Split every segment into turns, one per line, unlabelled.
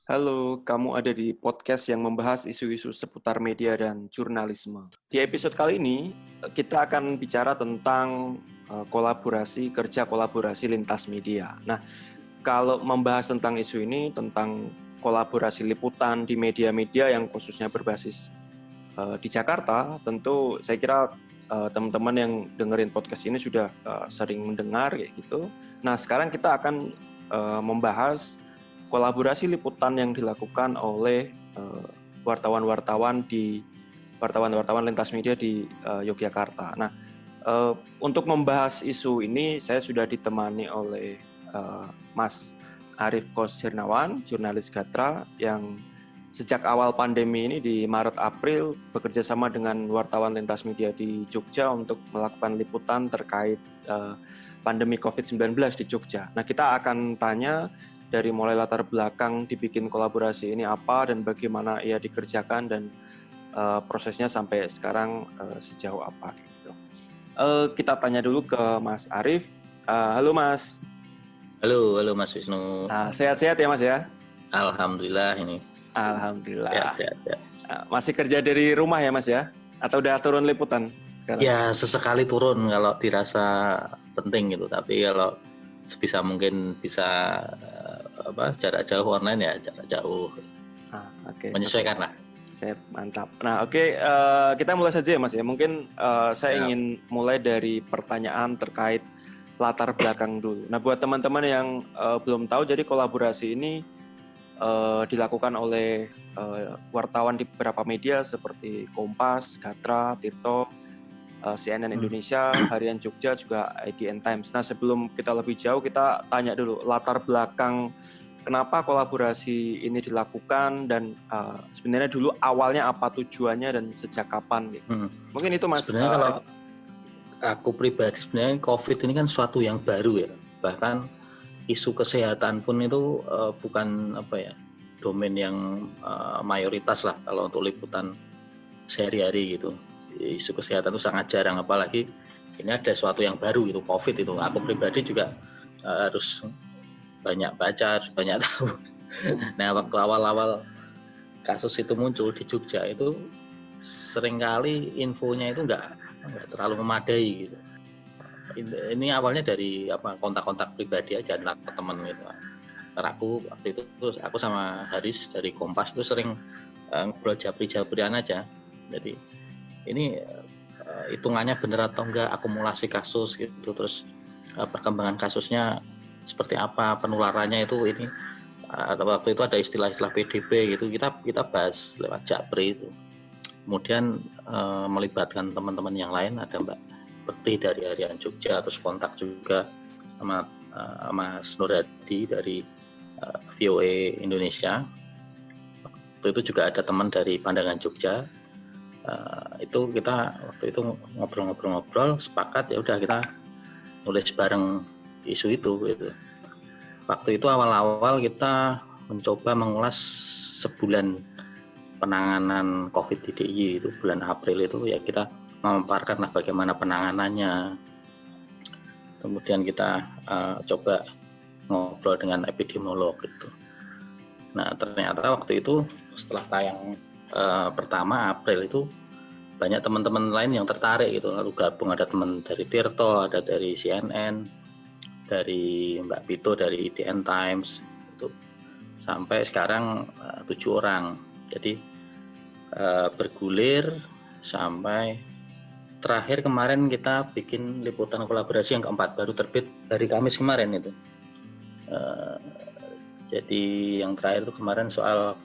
Halo, kamu ada di podcast yang membahas isu-isu seputar media dan jurnalisme. Di episode kali ini, kita akan bicara tentang kerja kolaborasi lintas media. Nah, kalau membahas tentang isu ini, tentang kolaborasi liputan di media-media yang khususnya berbasis di Jakarta, tentu saya kira teman-teman yang dengerin podcast ini sudah sering mendengar kayak gitu. Nah, sekarang kita akan membahas kolaborasi liputan yang dilakukan oleh wartawan-wartawan lintas media di Yogyakarta. Nah, untuk membahas isu ini saya sudah ditemani oleh Mas Arief Kosirnawan, jurnalis Gatra yang sejak awal pandemi ini di Maret-April bekerja sama dengan wartawan lintas media di Jogja untuk melakukan liputan terkait pandemi COVID-19 di Jogja. Nah, kita akan tanya dari mulai latar belakang dibikin kolaborasi ini apa dan bagaimana ia dikerjakan dan prosesnya sampai sekarang sejauh apa gitu. Kita tanya dulu ke Mas Arief. Halo Mas.
Halo Mas Wisnu.
Sehat-sehat ya Mas ya?
Alhamdulillah ini.
Alhamdulillah.
Sehat.
Masih kerja dari rumah ya Mas ya? Atau udah turun liputan sekarang?
Ya sesekali turun kalau dirasa penting gitu. Tapi kalau sebisa mungkin bisa jarak jauh online ya jarak jauh.
Okay.
Menyesuaikan lah.
Mantap. Nah kita mulai saja ya Mas ya. Mungkin saya ingin mulai dari pertanyaan terkait latar belakang dulu. Nah buat teman-teman yang belum tahu, jadi kolaborasi ini dilakukan oleh wartawan di beberapa media seperti Kompas, Gatra, Tirto, CNN Indonesia, Harian Jogja, juga IDN Times. Nah sebelum kita lebih jauh, kita tanya dulu latar belakang kenapa kolaborasi ini dilakukan dan sebenarnya dulu awalnya apa tujuannya dan sejak kapan gitu. Mungkin itu Mas.
Sebenarnya kalau aku pribadi sebenarnya COVID ini kan suatu yang baru ya. Bahkan isu kesehatan pun itu bukan domain yang mayoritas lah kalau untuk liputan sehari-hari gitu. Isu kesehatan itu sangat jarang, apalagi ini ada sesuatu yang baru gitu, COVID itu. Aku pribadi juga harus banyak baca, harus banyak tahu. Nah waktu awal-awal kasus itu muncul di Jogja itu seringkali infonya itu nggak terlalu memadai gitu. Ini awalnya dari kontak-kontak pribadi aja antar teman gitu. Karena aku waktu itu aku sama Haris dari Kompas itu sering ngobrol japri-japrian aja. Jadi ini hitungannya benar atau enggak, akumulasi kasus gitu, terus perkembangan kasusnya seperti apa, penularannya itu ini waktu itu ada istilah-istilah PDB gitu, kita bahas lewat japri itu. Kemudian melibatkan teman-teman yang lain, ada Mbak Bekti dari Harian Jogja, terus kontak juga sama Mas Nurhadi dari VOA Indonesia. Waktu itu juga ada teman dari Pandangan Jogja. Itu kita waktu itu ngobrol-ngobrol sepakat ya udah kita nulis bareng isu itu gitu. Waktu itu awal-awal kita mencoba mengulas sebulan penanganan COVID di DIY itu, bulan April itu ya kita memaparkan lah bagaimana penanganannya. Kemudian kita coba ngobrol dengan epidemiolog gitu. Nah ternyata waktu itu setelah tayang pertama April itu banyak teman-teman lain yang tertarik gitu, lalu gabung, ada teman dari Tirto, ada dari CNN, dari Mbak Pito dari IDN Times itu, sampai sekarang 7 orang. Jadi bergulir sampai terakhir kemarin kita bikin liputan kolaborasi yang keempat, baru terbit hari Kamis kemarin itu. Jadi yang terakhir itu kemarin soal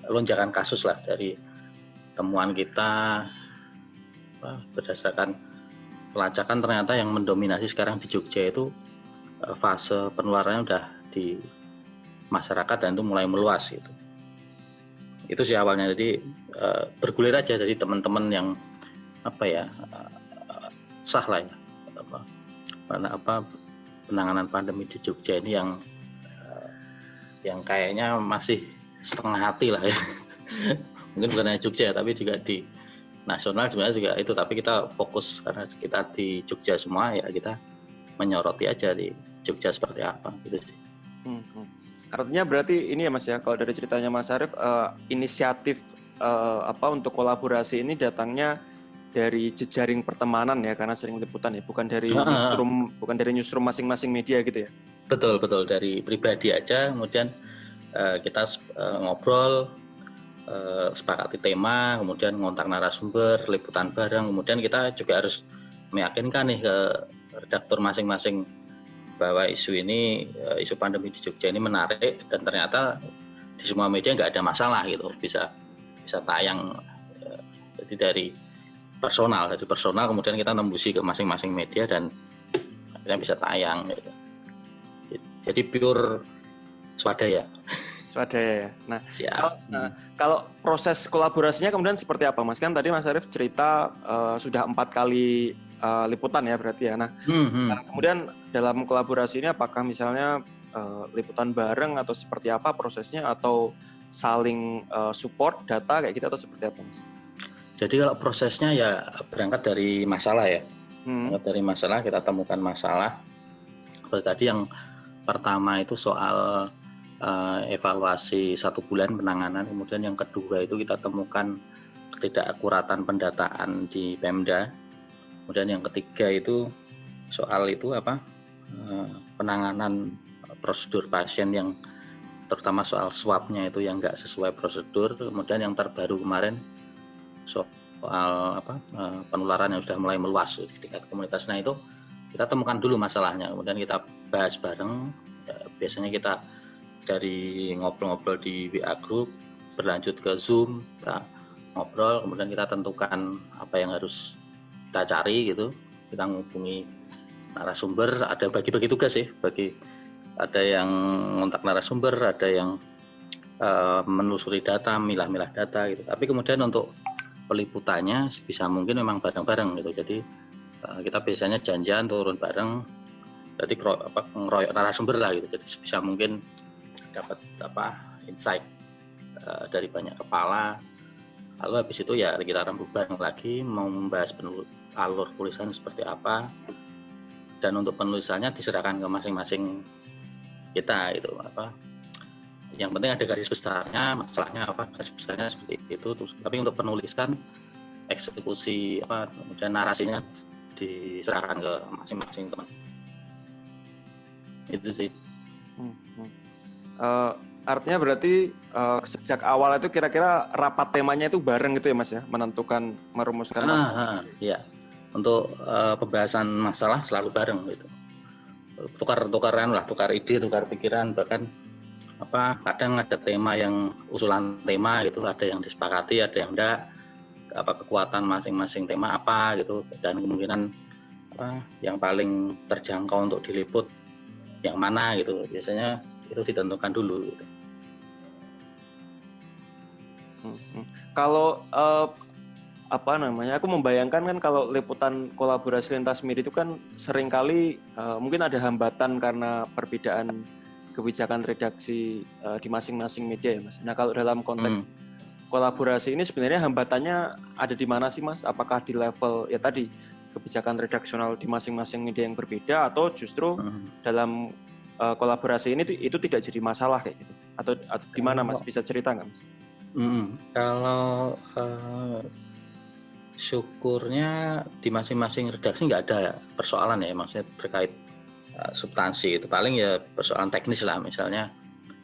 lonjakan kasus lah, dari temuan kita berdasarkan pelacakan ternyata yang mendominasi sekarang di Jogja itu fase penularannya udah di masyarakat dan itu mulai meluas gitu. Itu sih awalnya. Jadi bergulir aja dari teman-teman yang sah lah ya, penanganan pandemi di Jogja ini yang kayaknya masih setengah hati lah ya. Mungkin bukan hanya Jogja tapi juga di nasional sebenarnya juga itu, tapi kita fokus karena kita di Jogja semua ya, kita menyoroti aja di Jogja seperti apa gitu sih.
Artinya berarti ini ya Mas ya, kalau dari ceritanya Mas Arief, inisiatif untuk kolaborasi ini datangnya dari jejaring pertemanan ya, karena sering liputan ya, bukan dari newsroom masing-masing media gitu ya.
Betul dari pribadi aja, kemudian kita ngobrol, sepakati tema, kemudian ngontak narasumber, liputan bareng, kemudian kita juga harus meyakinkan nih ke redaktur masing-masing bahwa isu pandemi di Jogja ini menarik dan ternyata di semua media nggak ada masalah gitu, bisa tayang. Jadi dari personal kemudian kita nembusi ke masing-masing media dan akhirnya bisa tayang gitu. Jadi pure swadaya ya. Nah,
kalau proses kolaborasinya kemudian seperti apa Mas? Kan tadi Mas Arief cerita sudah 4 kali liputan ya berarti ya. Nah, kemudian dalam kolaborasi ini apakah misalnya liputan bareng atau seperti apa prosesnya, atau saling support data kayak gitu, atau seperti apa Mas?
Jadi kalau prosesnya ya berangkat dari masalah ya. Berangkat dari masalah, kita temukan masalah. Seperti tadi yang pertama itu soal evaluasi 1 bulan penanganan, kemudian yang kedua itu kita temukan ketidakakuratan pendataan di Pemda. Kemudian yang ketiga itu soal penanganan prosedur pasien yang terutama soal swabnya itu yang nggak sesuai prosedur. Kemudian yang terbaru kemarin soal penularan yang sudah mulai meluas di tingkat komunitas. Nah itu kita temukan dulu masalahnya, kemudian kita bahas bareng. Biasanya kita dari ngobrol-ngobrol di WA Group berlanjut ke Zoom, kita ngobrol, kemudian kita tentukan apa yang harus kita cari gitu. Kita menghubungi narasumber, ada bagi-bagi tugas sih, ada yang ngontak narasumber, ada yang menelusuri data, milah-milah data gitu. Tapi kemudian untuk peliputannya sebisa mungkin memang bareng-bareng gitu. Jadi kita biasanya janjian turun bareng, berarti ngeroyok narasumber lah gitu. Jadi sebisa mungkin dapat insight dari banyak kepala. Lalu habis itu ya kita rembuk bareng lagi, mau membahas alur tulisan seperti apa, dan untuk penulisannya diserahkan ke masing-masing kita gitu. Yang penting ada garis besarnya, masalahnya apa, garis besarnya seperti itu. Tapi untuk penulisan, eksekusi kemudian narasinya diserahkan ke masing-masing teman. Itu sih.
Artinya berarti sejak awal itu kira-kira rapat temanya itu bareng gitu ya Mas ya, merumuskan masalah.
Iya. Untuk pembahasan masalah selalu bareng gitu. Tukar ide, tukar pikiran, bahkan kadang ada tema yang usulan tema gitu, ada yang disepakati, ada yang enggak, kekuatan masing-masing tema apa gitu, dan kemungkinan yang paling terjangkau untuk diliput yang mana gitu. Biasanya itu ditentukan dulu gitu.
Kalau aku membayangkan kan kalau liputan kolaborasi lintas media itu kan seringkali mungkin ada hambatan karena perbedaan kebijakan redaksi di masing-masing media ya Mas. Nah kalau dalam konteks kolaborasi ini sebenarnya hambatannya ada di mana sih Mas? Apakah di level ya tadi kebijakan redaksional di masing-masing media yang berbeda, atau justru dalam kolaborasi ini itu tidak jadi masalah kayak gitu? Atau gimana Mas? Bisa cerita nggak Mas?
Kalau syukurnya di masing-masing redaksi nggak ada persoalan ya, maksudnya terkait substansi. Itu paling ya persoalan teknis lah, misalnya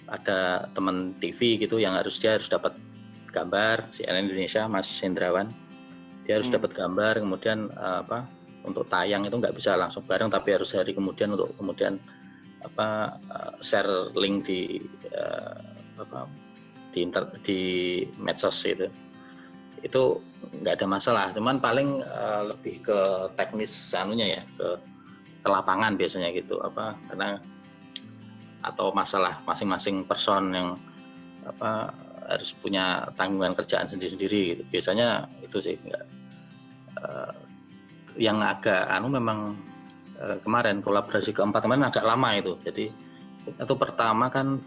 ada teman TV gitu yang harus dapat gambar, CNN Indonesia Mas Hendrawan, dia harus dapat gambar, kemudian untuk tayang itu nggak bisa langsung bareng, tapi harus hari kemudian untuk kemudian share link di medsos itu nggak ada masalah. Cuman paling lebih ke teknis ya, ke lapangan biasanya gitu, karena atau masalah masing-masing person yang harus punya tanggungan kerjaan sendiri-sendiri gitu. Biasanya itu sih yang agak memang kemarin kolaborasi keempat kemarin agak lama itu. Jadi itu pertama kan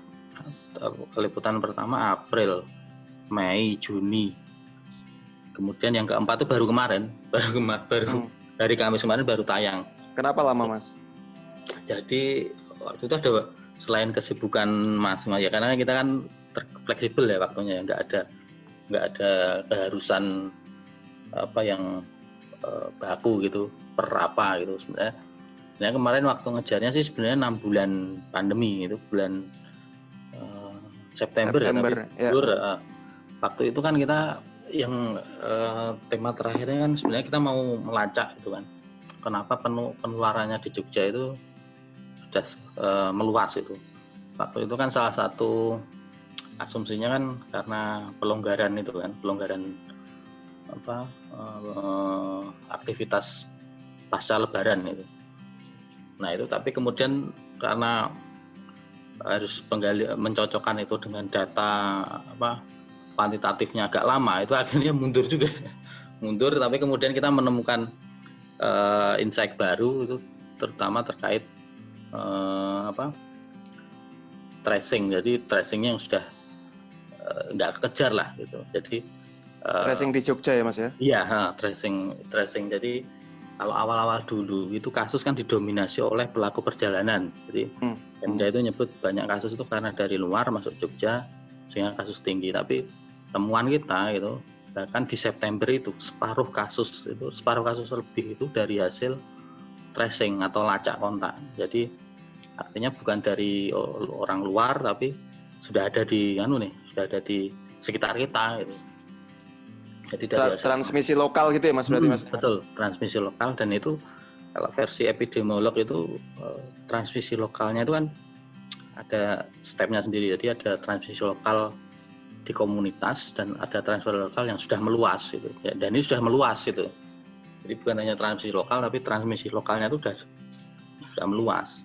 liputan pertama April, Mei, Juni. Kemudian yang keempat itu baru kemarin, baru hari Kamis kemarin baru tayang.
Kenapa lama Mas?
Jadi waktu itu ada selain kesibukan masing-masing ya, karena kita kan fleksibel ya waktunya, nggak ada keharusan apa yang baku gitu per apa gitu sebenarnya. Nah kemarin waktu ngejarnya sih sebenarnya 6 bulan pandemi itu bulan September ya, tapi
ya.
waktu itu kan kita yang tema terakhirnya kan sebenarnya kita mau melacak itu kan, kenapa penularannya di Jogja itu sudah meluas itu. Waktu itu kan salah satu asumsinya kan karena pelonggaran itu kan, pelonggaran aktivitas pasca Lebaran itu. Nah itu tapi kemudian karena harus mencocokkan itu dengan data kuantitatifnya agak lama, itu akhirnya mundur juga. Mundur, tapi kemudian kita menemukan insight baru itu terutama terkait tracing. Jadi tracingnya yang sudah nggak kekejar lah gitu. Jadi
tracing di Jogja ya Mas ya?
Iya, tracing. Jadi kalau awal-awal dulu itu kasus kan didominasi oleh pelaku perjalanan. Jadi Pemda itu nyebut banyak kasus itu karena dari luar masuk Jogja sehingga kasus tinggi. Tapi temuan kita itu bahkan di September itu separuh kasus lebih itu dari hasil tracing atau lacak kontak. Jadi artinya bukan dari orang luar tapi sudah ada di sekitar kita gitu. Jadi dari
transmisi lokal gitu ya Mas berarti Mas?
Betul, transmisi lokal, dan itu kalau versi epidemiolog itu transmisi lokalnya itu kan ada stepnya sendiri. Jadi ada transmisi lokal di komunitas dan ada transmisi lokal yang sudah meluas itu. Ya, dan ini sudah meluas itu. Jadi bukan hanya transmisi lokal tapi transmisi lokalnya itu sudah meluas.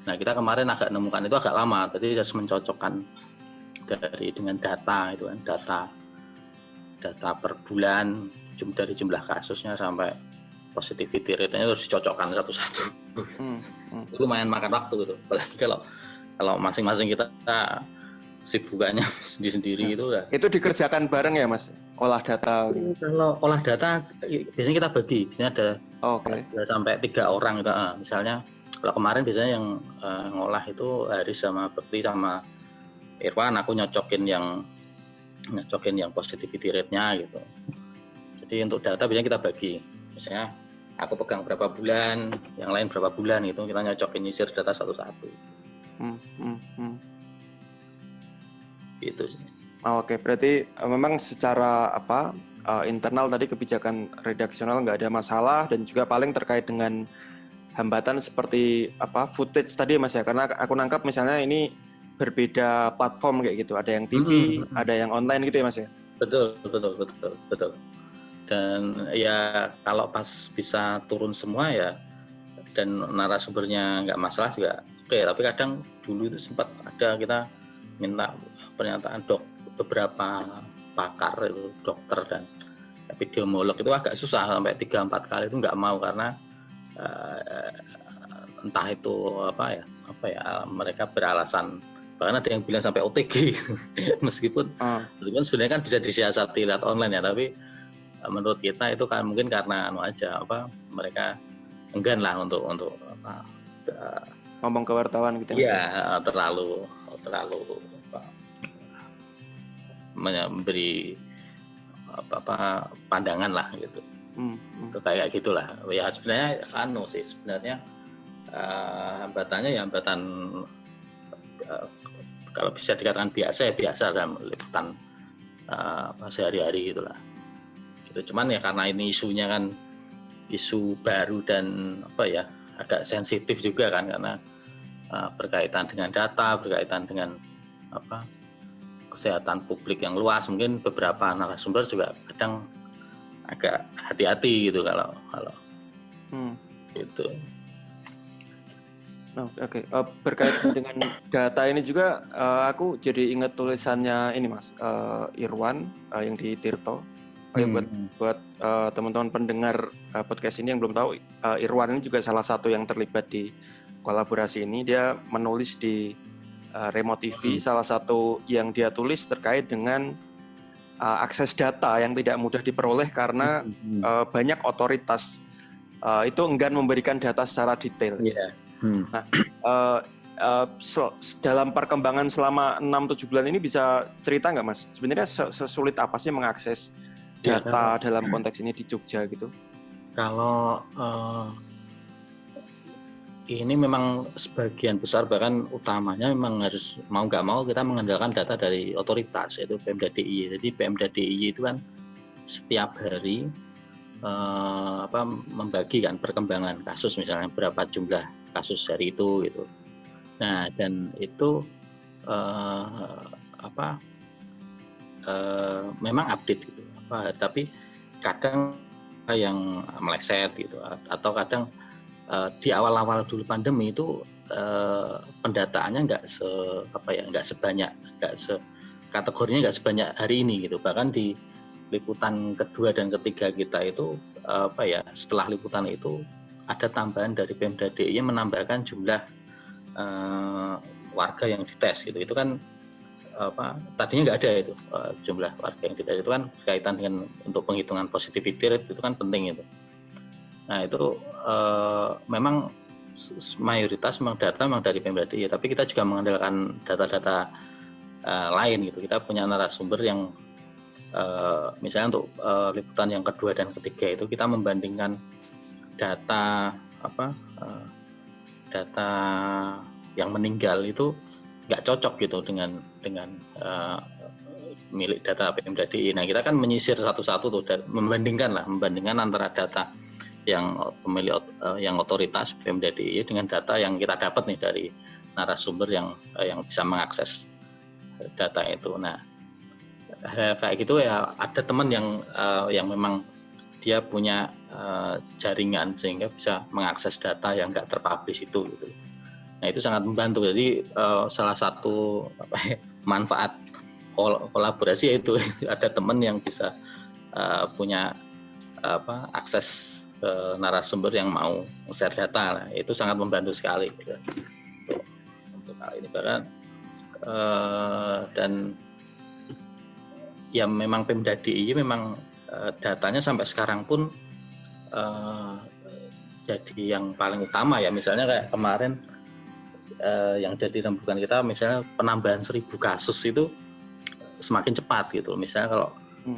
Nah, kita kemarin agak nemukan itu agak lama, jadi harus mencocokkan dengan data itu kan, data per bulan dari jumlah kasusnya sampai positivity rate-nya harus dicocokkan satu-satu. Itu lumayan makan waktu gitu. Apalagi kalau masing-masing kita sibukannya sendiri-sendiri itu ya.
Itu dikerjakan bareng ya Mas? Olah data.
Kalau olah data biasanya kita bagi. Biasanya ada sampai 3 orang gitu. Misalnya kalau kemarin biasanya yang ngolah itu Haris sama Bekti sama Irwan, aku nyocokin yang positivity rate-nya gitu. Jadi untuk data biasanya kita bagi. Misalnya aku pegang berapa bulan, yang lain berapa bulan gitu, kita nyocokin nyisir data satu-satu. Gitu sih.
Oke, berarti memang secara internal tadi kebijakan redaksional nggak ada masalah, dan juga paling terkait dengan hambatan seperti footage tadi Mas ya, karena aku nangkap misalnya ini berbeda platform kayak gitu, ada yang TV, ada yang online gitu ya Mas ya?
Betul. Dan ya kalau pas bisa turun semua ya, dan narasumbernya nggak masalah juga oke. Tapi kadang dulu itu sempat ada kita minta pernyataan beberapa pakar itu, dokter dan epidemiolog itu agak susah, sampai 3-4 kali itu nggak mau karena entah itu mereka beralasan, bahkan ada yang bilang sampai OTG meskipun sebenarnya kan bisa disiasati lewat online ya, tapi menurut kita itu kan mungkin karena mereka enggan lah untuk
ngomong ke wartawan gitu
ya, terlalu memberi pandangan lah gitu. Kayak gitulah ya. Sebenarnya sebenarnya hambatannya ya hambatan kalau bisa dikatakan biasa dalam liputan sehari-hari gitulah gitu. Cuman ya karena ini isunya kan isu baru dan agak sensitif juga kan, karena berkaitan dengan data, berkaitan dengan kesehatan publik yang luas. Mungkin beberapa narasumber juga kadang agak hati-hati gitu kalau gitu.
Oke. Berkaitan dengan data ini juga aku jadi ingat tulisannya ini Mas, Irwan yang di Tirto. Buat teman-teman pendengar podcast ini yang belum tahu, Irwan ini juga salah satu yang terlibat di kolaborasi ini. Dia menulis di Remo TV, salah satu yang dia tulis terkait dengan akses data yang tidak mudah diperoleh karena banyak otoritas itu enggan memberikan data secara detail. Nah, dalam perkembangan selama 6-7 bulan ini bisa cerita nggak Mas? Sebenarnya sesulit apa sih mengakses data dalam konteks ini di Jogja gitu?
Kalau ini memang sebagian besar bahkan utamanya memang harus mau nggak mau kita mengandalkan data dari otoritas yaitu Pemda DIY. Jadi Pemda DIY itu kan setiap hari membagikan perkembangan kasus, misalnya berapa jumlah kasus hari itu gitu. Nah, dan itu memang update gitu. Tapi kadang yang meleset gitu, atau kadang di awal-awal dulu pandemi itu pendataannya nggak sebanyak, kategorinya nggak sebanyak hari ini gitu. Bahkan di liputan kedua dan ketiga kita itu setelah liputan itu ada tambahan dari Pemda DIY menambahkan jumlah warga yang dites gitu. Itu kan tadinya nggak ada itu jumlah warga yang dites, itu kan berkaitan dengan untuk penghitungan positivity rate, itu kan penting itu. Nah itu memang mayoritas memang data memang dari Pemda DIY, tapi kita juga mengandalkan data-data lain gitu. Kita punya narasumber yang misalnya untuk liputan yang kedua dan ketiga itu kita membandingkan data data yang meninggal itu nggak cocok gitu dengan milik data Pemda DIY. Nah kita kan menyisir satu-satu tuh dan membandingkan antara data yang pemilik yang otoritas Pemda DIY dengan data yang kita dapat nih dari narasumber yang bisa mengakses data itu. Nah kayak gitu ya, ada teman yang memang dia punya jaringan sehingga bisa mengakses data yang nggak terpublish itu gitu. Nah itu sangat membantu. Jadi salah satu manfaat kolaborasi yaitu ada teman yang bisa punya akses narasumber yang mau share data. Nah, itu sangat membantu sekali gitu. Untuk hal ini bahkan dan ya memang Pemda DIY memang datanya sampai sekarang pun jadi yang paling utama ya. Misalnya kayak kemarin yang jadi rembukan kita, misalnya penambahan 1.000 kasus itu semakin cepat gitu. Misalnya kalau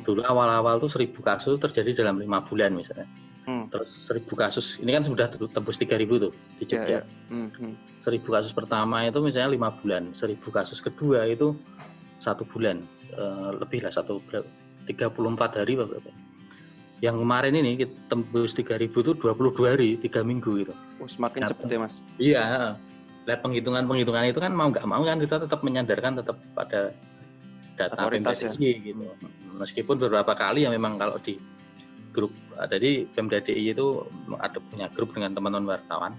dulu awal-awal tuh 1.000 kasus terjadi dalam 5 bulan misalnya. Terus 1.000 kasus ini kan sudah tembus 3.000 tuh di Jogja. 1.000 kasus pertama itu misalnya 5 bulan, 1.000 kasus kedua itu 1 bulan, lebih lah 34 hari berapa. Yang kemarin ini kita tembus 3.000 itu 22 hari, 3 minggu gitu.
Semakin cepat ya Mas?
Iya. Nah, penghitungan itu kan mau nggak mau kan kita tetap menyandarkan tetap pada data Pemda DIY gitu. Meskipun beberapa kali ya memang kalau di grup, jadi Pemda DIY itu ada punya grup dengan teman-teman wartawan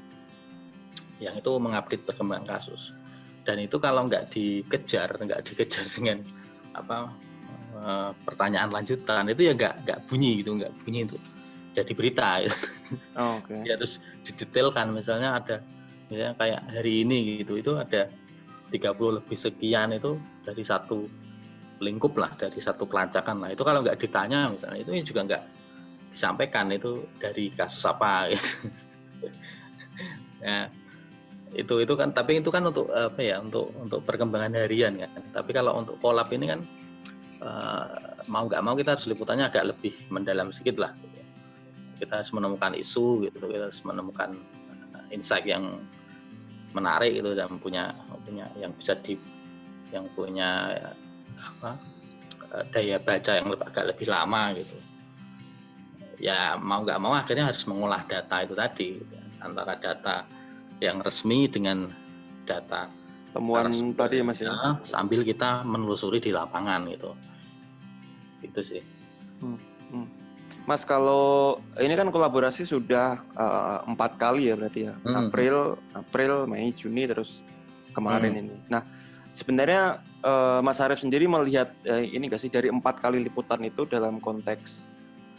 yang itu mengupdate perkembangan kasus. Dan itu kalau nggak dikejar dengan pertanyaan lanjutan itu ya nggak bunyi gitu, nggak bunyi itu jadi berita. Okay. Ya terus didetailkan, misalnya kayak hari ini gitu, itu ada 30 lebih sekian itu dari satu lingkup lah, dari satu pelacakan lah. Itu kalau nggak ditanya misalnya itu juga nggak disampaikan itu dari kasus apa gitu. Nah, itu kan, tapi itu kan untuk untuk perkembangan harian kan. Tapi kalau untuk kolab ini kan mau nggak mau kita harus liputannya agak lebih mendalam sedikit lah. Kita harus menemukan isu gitu, kita harus menemukan insight yang menarik gitu, dan punya yang bisa yang punya daya baca yang agak lebih lama gitu. Ya mau nggak mau akhirnya harus mengolah data itu tadi gitu. Antara data yang resmi dengan data
temuan tadi ya Mas ya,
sambil kita menelusuri di lapangan gitu. Itu sih.
Mas, kalau ini kan kolaborasi sudah 4 kali ya berarti ya. April, Mei, Juni, terus kemarin ini. Nah, sebenarnya Mas Arief sendiri melihat ini nggak sih, dari 4 kali liputan itu dalam konteks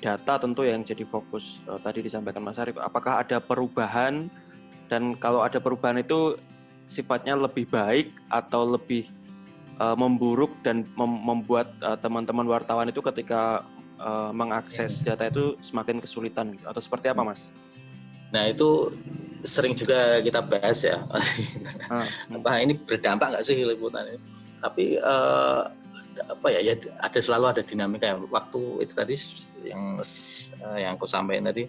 data tentu yang jadi fokus tadi disampaikan Mas Arief, apakah ada perubahan? Dan kalau ada perubahan itu sifatnya lebih baik atau lebih memburuk dan membuat teman-teman wartawan itu ketika mengakses data itu semakin kesulitan gitu, atau seperti apa Mas?
Nah itu sering juga kita bahas ya. Apa ini berdampak nggak sih liputan ini? Tapi apa ya, ya selalu ada dinamika ya. Waktu itu tadi yang aku sampaikan tadi,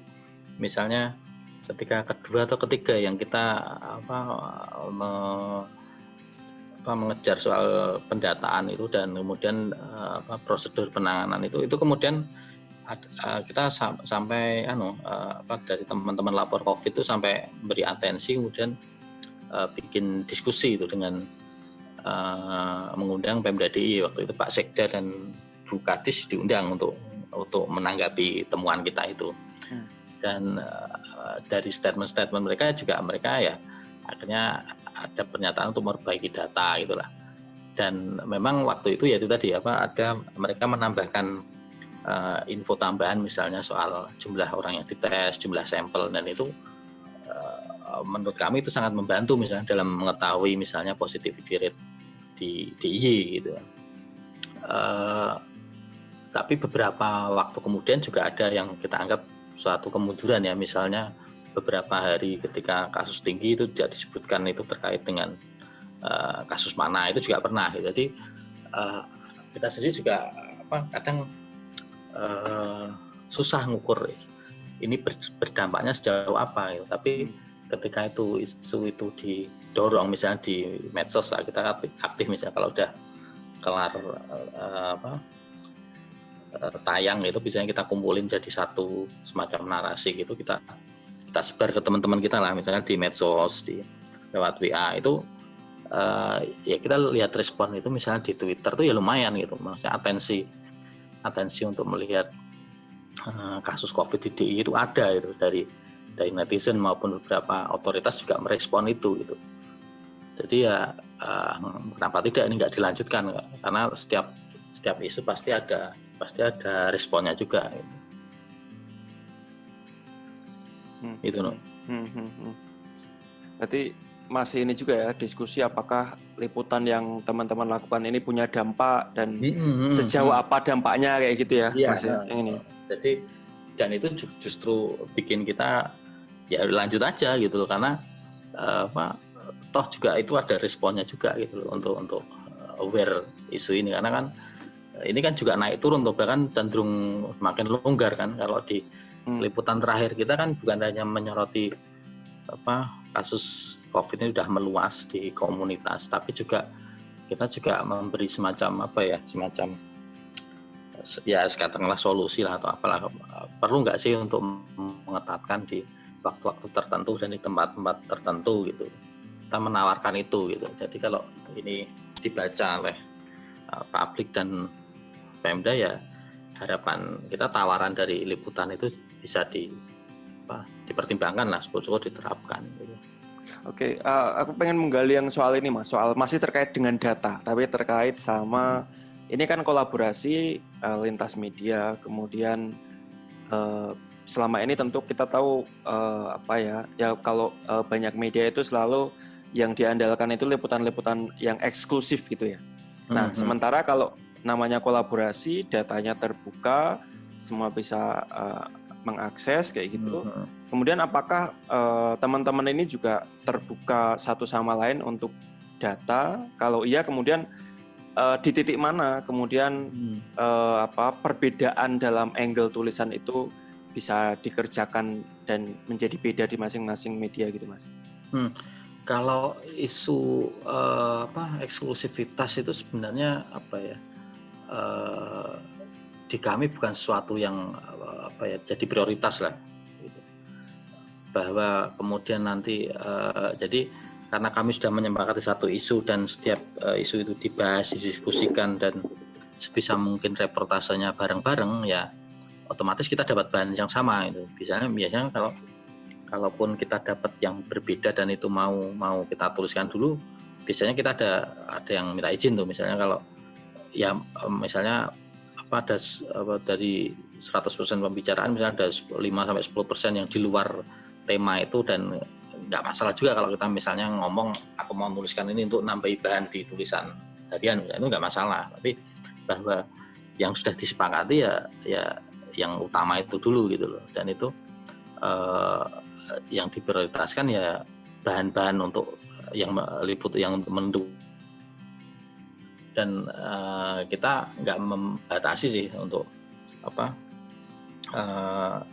misalnya ketika kedua atau ketiga yang kita mengejar soal pendataan itu dan kemudian prosedur penanganan itu kemudian kita sampai dari teman-teman lapor COVID itu sampai beri atensi, kemudian bikin diskusi itu dengan mengundang Pemda DIY waktu itu Pak Sekda dan Bu Kadis diundang untuk menanggapi temuan kita itu. Dan dari statement mereka ya akhirnya ada pernyataan untuk memperbaiki data gitulah. Dan memang waktu itu ya itu tadi ada mereka menambahkan info tambahan misalnya soal jumlah orang yang dites, jumlah sampel, dan itu menurut kami itu sangat membantu misalnya dalam mengetahui misalnya positivity rate di DIY gitu. Tapi beberapa waktu kemudian juga ada yang kita anggap suatu kemunduran ya, misalnya beberapa hari ketika kasus tinggi itu tidak disebutkan itu terkait dengan kasus mana, itu juga pernah. Jadi kita sendiri juga kadang susah ngukur ini berdampaknya sejauh apa gitu. Tapi ketika isu itu didorong misalnya di medsos lah, kita aktif misalnya kalau udah kelar tayang itu biasanya kita kumpulin jadi satu semacam narasi gitu, kita sebar ke teman-teman kita lah, misalnya di medsos, lewat WA itu ya kita lihat respon itu misalnya di Twitter tuh ya lumayan gitu, maksudnya atensi untuk melihat kasus COVID di DIY itu ada itu dari netizen maupun beberapa otoritas juga merespon itu gitu. Jadi ya kenapa tidak ini nggak dilanjutkan, karena setiap isu pasti ada responnya juga gitu. Itu no.
Berarti masih ini juga ya diskusi apakah liputan yang teman-teman lakukan ini punya dampak dan sejauh apa dampaknya kayak gitu ya,
iya,
Mas ya. Ini.
Jadi dan itu justru bikin kita ya lanjut aja gitu loh, karena toh juga itu ada responnya juga gitu loh untuk aware isu ini, karena kan ini kan juga naik turun tuh, bahkan cenderung makin longgar kan. Kalau di liputan terakhir kita kan bukan hanya menyoroti kasus COVID ini udah meluas di komunitas, tapi juga kita juga memberi semacam ya katakanlah solusi lah atau apalah, perlu nggak sih untuk mengetatkan di waktu-waktu tertentu dan di tempat-tempat tertentu gitu. Kita menawarkan itu gitu. Jadi kalau ini dibaca oleh publik dan Pemda, ya harapan kita tawaran dari liputan itu bisa dipertimbangkan lah, syukur-syukur diterapkan gitu.
Oke, aku pengen menggali yang soal ini Mas, soal masih terkait dengan data, tapi terkait sama ini kan kolaborasi lintas media, kemudian selama ini tentu kita tahu kalau banyak media itu selalu yang diandalkan itu liputan-liputan yang eksklusif gitu ya. Nah, sementara kalau namanya kolaborasi, datanya terbuka, semua bisa mengakses kayak gitu. Kemudian apakah teman-teman ini juga terbuka satu sama lain untuk data? Kalau iya, kemudian di titik mana kemudian perbedaan dalam angle tulisan itu bisa dikerjakan dan menjadi beda di masing-masing media gitu, Mas?
Kalau isu eksklusivitas itu sebenarnya di kami bukan sesuatu yang jadi prioritas lah gitu. Bahwa kemudian nanti jadi karena kami sudah menyepakati satu isu dan setiap isu itu dibahas, didiskusikan dan sebisa mungkin reportasenya bareng-bareng, ya otomatis kita dapat bahan yang sama itu. Biasanya kalaupun kita dapat yang berbeda dan itu mau kita tuliskan dulu, biasanya kita ada yang minta izin tuh, misalnya kalau ya misalnya ada dari 100% pembicaraan misalnya ada 5-10% yang di luar tema itu, dan nggak masalah juga kalau kita misalnya ngomong aku mau menuliskan ini untuk nambahi bahan di tulisan harian, itu nggak masalah. Tapi bahwa yang sudah disepakati ya yang utama itu dulu gitu loh, dan itu yang diprioritaskan ya bahan-bahan untuk yang meliput yang mendukung, dan kita nggak membatasi sih untuk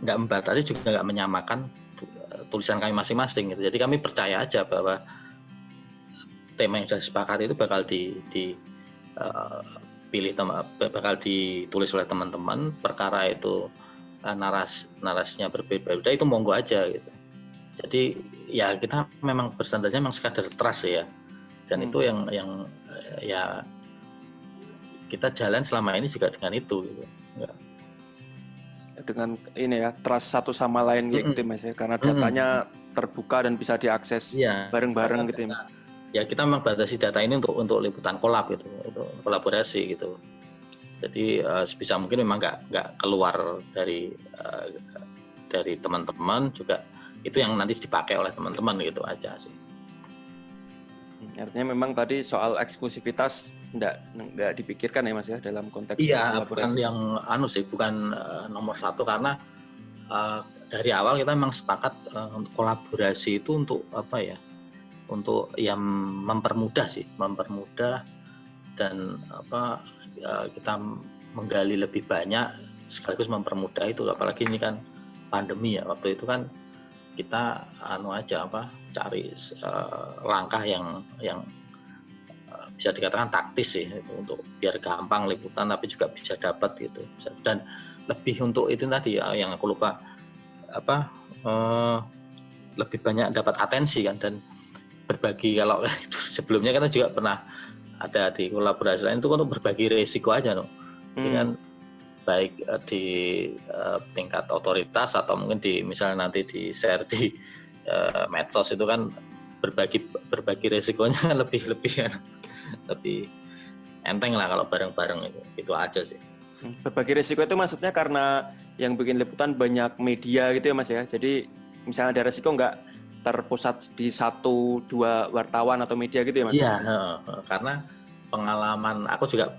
nggak membatasi juga nggak menyamakan tulisan kami masing-masing gitu. Jadi kami percaya aja bahwa tema yang sudah disepakati itu bakal bakal ditulis oleh teman-teman. Perkara itu narasinya berbeda-beda, itu monggo aja gitu. Jadi ya kita memang berstandarnya memang sekadar trust ya, dan itu yang ya kita jalan selama ini juga dengan itu gitu. Ya.
Dengan ini ya, trust satu sama lain gitu Mas ya, karena datanya terbuka dan bisa diakses bareng-bareng gitu ya Mas.
Ya kita memang batasi data ini untuk liputan kolab gitu, untuk kolaborasi gitu. Jadi sebisa mungkin memang nggak keluar dari teman-teman juga, itu yang nanti dipakai oleh teman-teman gitu aja sih.
Artinya memang tadi soal eksklusivitas nggak dipikirkan ya Mas ya dalam konteks
Iya,
kolaborasi.
bukan yang bukan nomor satu, karena dari awal kita memang sepakat kolaborasi itu untuk untuk yang mempermudah dan kita menggali lebih banyak sekaligus mempermudah itu, apalagi ini kan pandemi ya, waktu itu kan kita cari langkah yang bisa dikatakan taktis sih itu, untuk biar gampang liputan tapi juga bisa dapat gitu, dan lebih untuk itu tadi ya, yang aku lupa lebih banyak dapat atensi kan, dan berbagi. Kalau sebelumnya kita juga pernah ada di kolaborasi lain itu untuk berbagi resiko aja dengan baik di tingkat otoritas atau mungkin misalnya nanti di share di medsos, itu kan berbagi resikonya lebih enteng lah kalau bareng-bareng itu aja sih.
Berbagi resiko itu maksudnya karena yang bikin liputan banyak media gitu ya Mas ya, jadi misalnya ada resiko nggak terpusat di 1-2 wartawan atau media gitu ya Mas?
Iya, karena pengalaman aku juga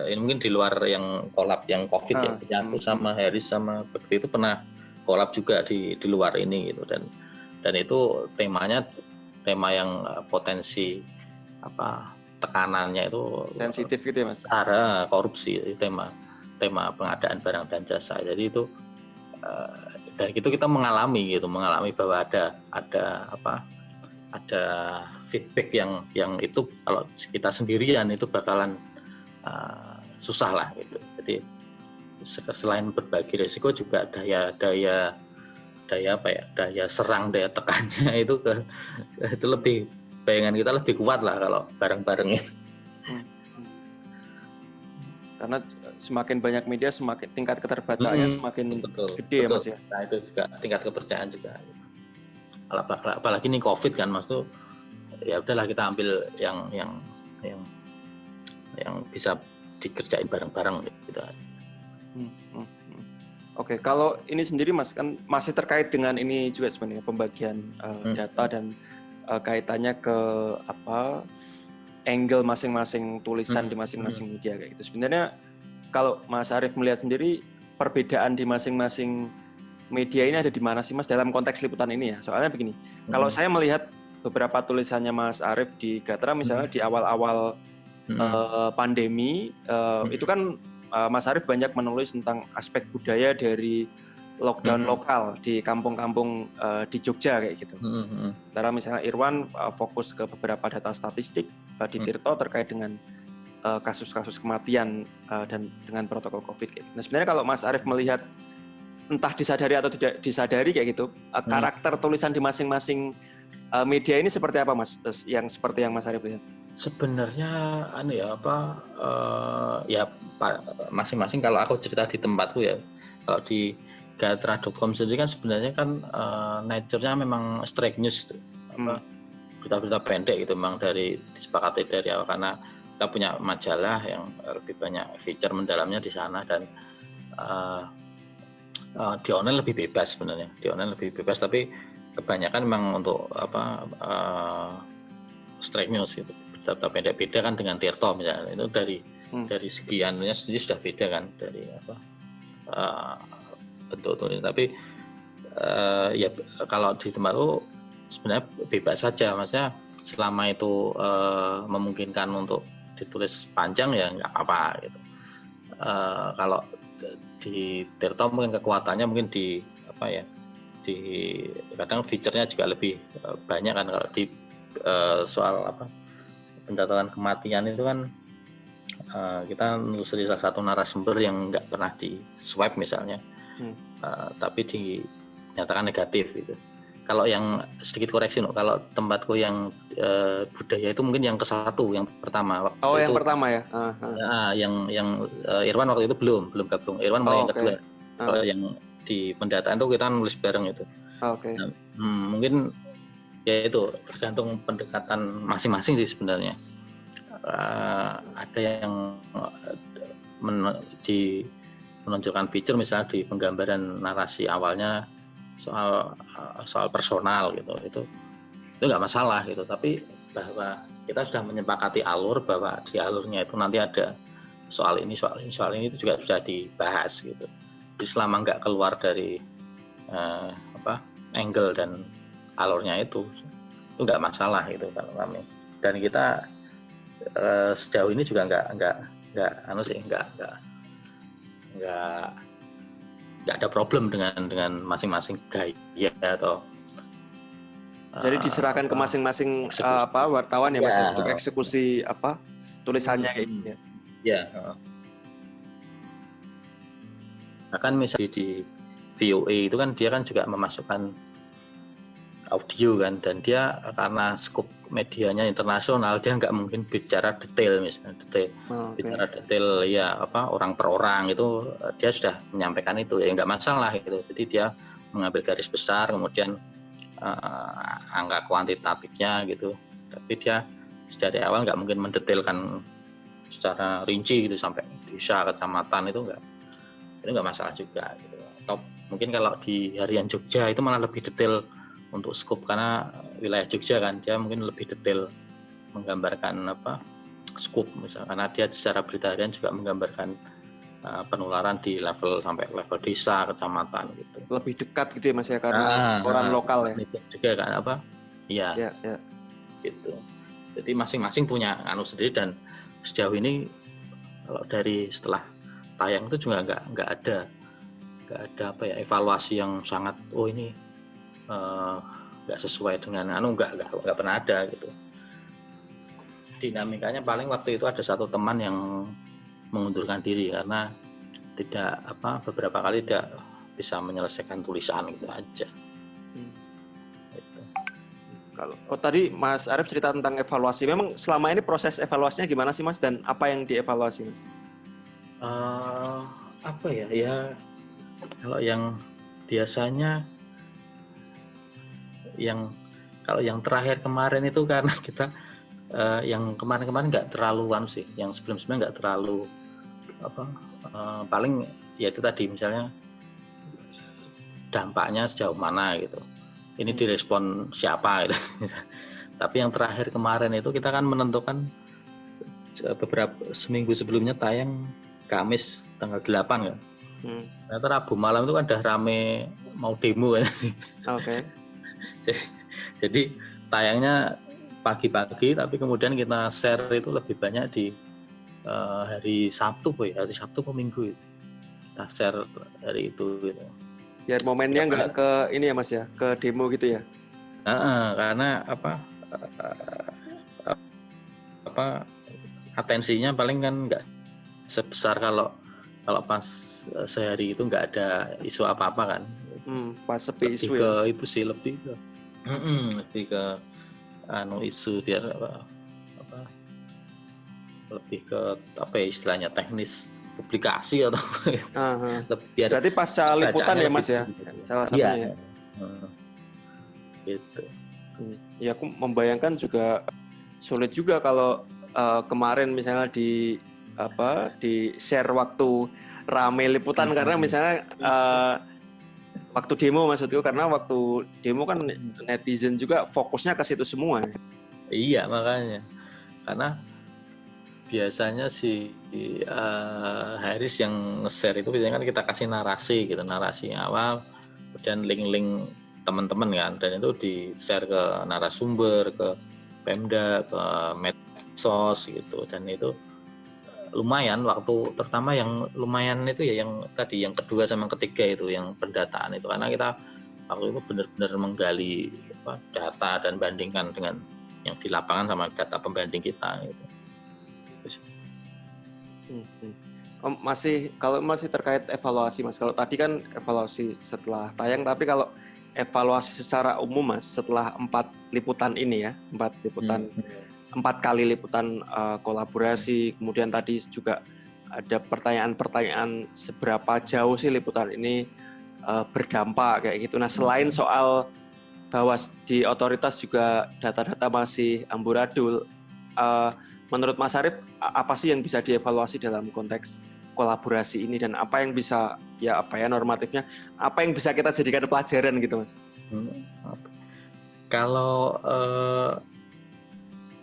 ini mungkin di luar yang collab yang COVID ya. Jadi aku sama Haris sama Bekti itu pernah collab juga di luar ini gitu, dan itu temanya tema yang potensi tekanannya itu
sensitif gitu ya Mas.
Ada korupsi, tema pengadaan barang dan jasa. Jadi itu dan itu kita mengalami bahwa ada feedback yang itu kalau kita sendirian itu bakalan susah lah gitu. Jadi selain berbagi risiko juga daya serang, daya tekannya itu lebih, bayangan kita lebih kuat lah kalau bareng-bareng itu.
Karena semakin banyak media, semakin tingkat keterbacaannya semakin gede ya Mas ya.
Nah itu juga tingkat kepercayaan juga. Apalagi ini COVID kan Mas, tuh ya udahlah kita ambil yang bisa dikerjain bareng-bareng gitu.
Oke, kalau ini sendiri Mas kan masih terkait dengan ini juga sebenarnya, pembagian data dan kaitannya ke angle masing-masing tulisan di masing-masing media kayak gitu. Sebenarnya kalau Mas Arief melihat sendiri perbedaan di masing-masing media ini ada di mana sih Mas dalam konteks liputan ini ya? Soalnya begini, kalau saya melihat beberapa tulisannya Mas Arief di Gatra misalnya di awal-awal pandemi itu kan Mas Arief banyak menulis tentang aspek budaya dari lockdown lokal di kampung-kampung di Jogja kayak gitu. Sementara misalnya Irwan fokus ke beberapa data statistik di Tirto terkait dengan kasus-kasus kematian dan dengan protokol COVID. Nah sebenarnya kalau Mas Arief melihat entah disadari atau tidak disadari kayak gitu, karakter tulisan di masing-masing media ini seperti apa Mas? Yang seperti yang Mas Arief lihat?
Sebenarnya masing-masing, kalau aku cerita di tempatku ya, kalau di gatra.com sendiri kan sebenarnya kan nature-nya memang straight news itu. Berita-berita pendek gitu, memang disepakati dari awal, karena kita punya majalah yang lebih banyak feature mendalamnya di sana, dan di online lebih bebas sebenarnya. Di online lebih bebas, tapi kebanyakan memang untuk straight news gitu. Berita pendek, beda kan dengan Tirto misalnya, itu dari segi anunya sendiri sudah beda kan, dari bentuk tulis. Tapi Ya kalau di tempatku sebenarnya bebas saja, maksudnya selama itu memungkinkan untuk ditulis panjang ya nggak apa-apa gitu. Kalau di Tirto mungkin kekuatannya mungkin di apa ya, di kadang feature-nya juga lebih banyak kan. Kalau di soal apa pencatatan kematian itu kan kita menelusuri salah satu narasumber yang nggak pernah di swab misalnya, tapi dinyatakan negatif gitu. Kalau yang sedikit koreksi, kalau tempatku yang budaya itu mungkin yang ke-1, yang pertama waktu
Oh,
itu.
yang pertama ya?
Yang Irwan waktu itu belum gabung. Irwan mulai yang kedua. Kalau yang di pendataan itu kita nulis bareng itu.
Oke.
Nah, mungkin ya itu tergantung pendekatan masing-masing sih sebenarnya. Ada yang menonjolkan fitur misalnya di penggambaran narasi awalnya soal personal gitu, itu nggak masalah gitu, tapi bahwa kita sudah menyepakati alur, bahwa di alurnya itu nanti ada soal ini itu juga sudah dibahas gitu. Jadi selama nggak keluar dari angle dan alurnya itu nggak masalah gitu kalau kami. Dan kita sejauh ini juga nggak ada problem dengan masing-masing gaya atau
jadi diserahkan ke masing-masing wartawan ya Mas untuk eksekusi tulisannya kayak gitu ya.
Ya. Bahkan misalnya di VOA itu kan dia kan juga memasukkan audio kan, dan dia karena skop medianya internasional, dia nggak mungkin bicara detail misalnya bicara detail ya orang per orang, itu dia sudah menyampaikan itu ya nggak masalah gitu. Jadi dia mengambil garis besar, kemudian angka kuantitatifnya gitu, tapi dia dari awal nggak mungkin mendetailkan secara rinci gitu sampai desa kecamatan, itu nggak masalah juga gitu. Atau mungkin kalau di Harian Jogja itu malah lebih detail untuk skop, karena wilayah Jogja kan dia mungkin lebih detail menggambarkan skop misalnya, karena dia secara berita harian juga menggambarkan penularan di sampai level desa kecamatan gitu.
Lebih dekat gitu ya Mas ya, karena orang lokal ya.
Itu juga kan iya. Ya. Gitu. Jadi masing-masing punya sendiri, dan sejauh ini kalau dari setelah tayang itu juga nggak ada evaluasi yang sangat ini nggak sesuai dengan nggak pernah ada gitu. Dinamikanya paling waktu itu ada satu teman yang mengundurkan diri karena beberapa kali tidak bisa menyelesaikan tulisan gitu aja. Gitu.
Kalau tadi Mas Arief cerita tentang evaluasi, memang selama ini proses evaluasinya gimana sih Mas, dan apa yang dievaluasi Mas?
Ya kalau yang biasanya kalau yang terakhir kemarin itu karena kita yang kemarin nggak terlaluan sih, yang sebelumnya nggak terlalu paling ya itu tadi misalnya dampaknya sejauh mana gitu, ini direspon siapa gitu. Tapi yang terakhir kemarin itu kita kan menentukan seminggu sebelumnya tayang Kamis tanggal 8 kan. Ternyata Rabu malam itu kan udah rame mau demo kan.
Oke.
Jadi tayangnya pagi-pagi, tapi kemudian kita share itu lebih banyak di hari Sabtu atau Minggu itu. Kita share hari itu gitu.
Biar momennya nggak ke ini ya Mas ya, ke demo gitu ya.
Karena atensinya paling kan nggak sebesar kalau pas sehari itu nggak ada isu apa-apa kan.
Pas sepi isu
ya. Itu sih lebih ke isu biar lebih ke istilahnya teknis publikasi atau
biar berarti pasca liputan ya Mas ya, salah satunya.
Gitu.
Ya aku membayangkan juga sulit juga kalau kemarin misalnya di share waktu rame liputan, karena misalnya waktu demo maksudku, karena waktu demo kan netizen juga fokusnya ke situ semua.
Iya, makanya karena biasanya si Haris yang nge-share itu biasanya kan kita kasih narasi awal, kemudian link-link teman-teman kan, dan itu di-share ke narasumber, ke Pemda, ke medsos gitu, dan itu lumayan waktu, terutama yang lumayan itu ya yang tadi, yang kedua sama yang ketiga itu, yang pendataan itu, karena kita waktu itu benar-benar menggali data dan bandingkan dengan yang di lapangan sama data pembanding kita gitu.
Kalau masih terkait evaluasi Mas, kalau tadi kan evaluasi setelah tayang, tapi kalau evaluasi secara umum Mas, setelah 4 liputan ini ya, 4 kali liputan kolaborasi, kemudian tadi juga ada pertanyaan-pertanyaan seberapa jauh sih liputan ini berdampak kayak gitu. Nah, selain soal bahwa di otoritas juga data-data masih amburadul, menurut Mas Arief apa sih yang bisa dievaluasi dalam konteks kolaborasi ini, dan apa yang bisa normatifnya, apa yang bisa kita jadikan pelajaran gitu Mas?
Kalau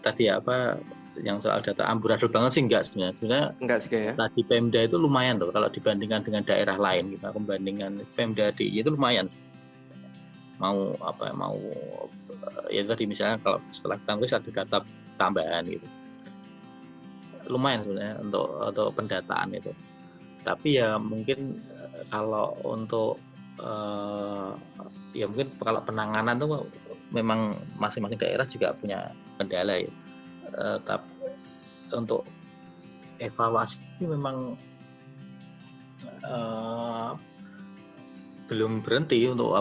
tadi yang soal data amburadul banget sih enggak sebenarnya.
Enggak sih ya.
Tadi Pemda itu lumayan loh kalau dibandingkan dengan daerah lain, kita membandingkan Pemda DIY itu lumayan. Mau ya tadi misalnya kalau setelah kita ada data tambahan gitu, lumayan sebenarnya untuk pendataan itu. Tapi ya mungkin kalau untuk ya mungkin kalau penanganan tuh memang masing-masing daerah juga punya kendala ya. Tapi untuk evaluasi memang belum berhenti untuk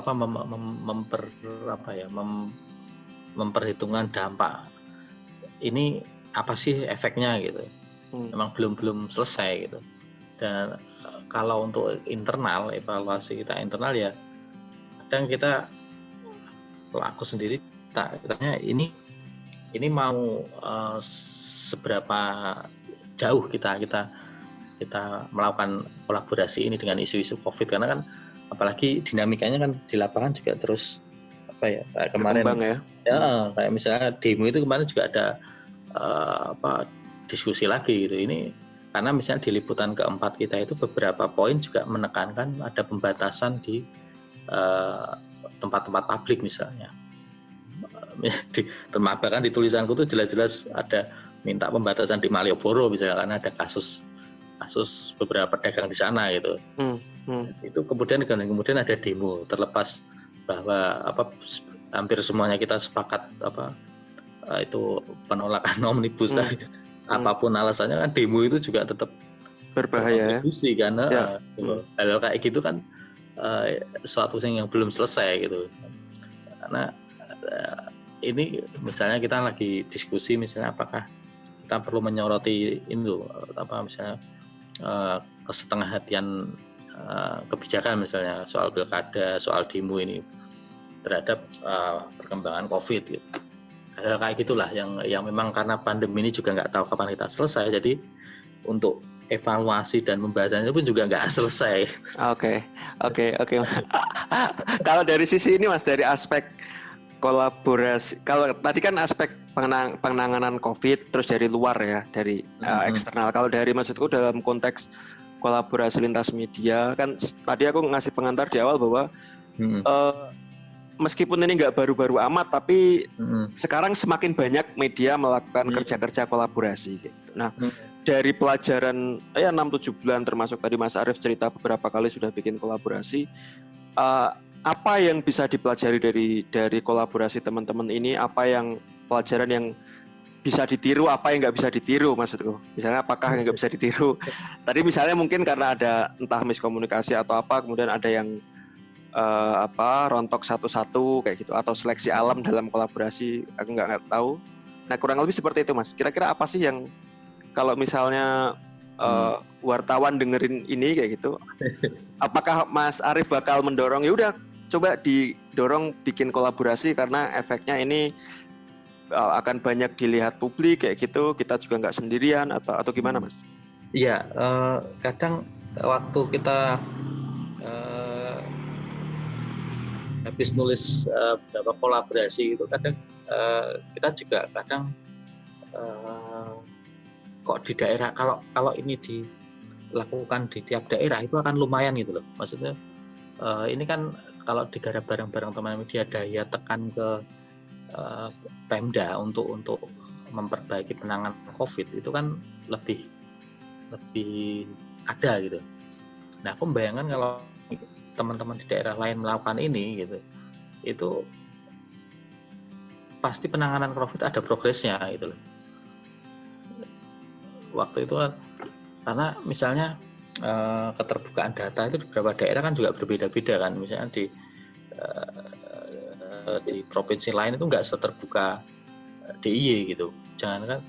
memperhitungkan dampak ini apa sih efeknya gitu. Memang belum selesai gitu. Dan kalau untuk internal, evaluasi kita internal ya kadang kita, kalau aku sendiri tanya ini mau seberapa jauh kita melakukan kolaborasi ini dengan isu-isu COVID, karena kan apalagi dinamikanya kan di lapangan juga terus kayak kemarin kayak misalnya demo itu kemarin juga ada diskusi lagi gitu. Ini karena misalnya di liputan keempat kita itu beberapa poin juga menekankan ada pembatasan di tempat-tempat publik misalnya. Bahkan di tulisanku tuh jelas-jelas ada minta pembatasan di Malioboro misalnya, karena ada kasus beberapa pedagang di sana gitu. Itu kemudian ada demo, terlepas bahwa hampir semuanya kita sepakat itu penolakan omnibus. Apapun alasannya kan demo itu juga tetap
berbahaya
ya. Karena hal kayak gitu kan suatu yang belum selesai gitu. Karena ini misalnya kita lagi diskusi misalnya apakah kita perlu menyoroti itu misalnya kesetengahhatian kebijakan misalnya soal pilkada, soal demo ini terhadap perkembangan COVID gitu. Kayak gitulah yang memang karena pandemi ini juga nggak tahu kapan kita selesai, jadi untuk evaluasi dan pembahasannya pun juga nggak selesai.
Oke. Kalau dari sisi ini Mas, dari aspek kolaborasi, kalau tadi kan aspek penanganan COVID terus dari luar ya, dari eksternal. Kalau dari maksudku dalam konteks kolaborasi lintas media, kan tadi aku ngasih pengantar di awal bahwa meskipun ini nggak baru-baru amat, tapi sekarang semakin banyak media melakukan kerja-kerja kolaborasi gitu. Nah, dari pelajaran 6-7 bulan, termasuk tadi Mas Arief cerita beberapa kali sudah bikin kolaborasi, apa yang bisa dipelajari dari kolaborasi teman-teman ini? Apa yang pelajaran yang bisa ditiru, apa yang nggak bisa ditiru maksudku? Misalnya apakah yang nggak bisa ditiru? Tadi misalnya mungkin karena ada entah miskomunikasi atau apa, kemudian ada yang rontok satu-satu kayak gitu, atau seleksi alam dalam kolaborasi, aku nggak tahu. Nah, kurang lebih seperti itu Mas. Kira-kira apa sih yang kalau misalnya wartawan dengerin ini kayak gitu, apakah Mas Arief bakal mendorong ya udah coba didorong bikin kolaborasi karena efeknya ini akan banyak dilihat publik kayak gitu, kita juga nggak sendirian, atau gimana Mas?
Iya, kadang waktu kita habis nulis beberapa kolaborasi itu kadang kita juga kadang kok di daerah kalau ini dilakukan di tiap daerah itu akan lumayan gitu loh. Maksudnya ini kan kalau digarap bareng-bareng teman media daya tekan ke Pemda untuk memperbaiki penanganan COVID itu kan lebih ada gitu. Nah, aku membayangkan kalau teman-teman di daerah lain melakukan ini gitu, itu pasti penanganan COVID ada progresnya gitu loh. Waktu itu kan, karena misalnya keterbukaan data itu di beberapa daerah kan juga berbeda-beda kan. Misalnya di provinsi lain itu nggak seterbuka DIY gitu. Jangan kan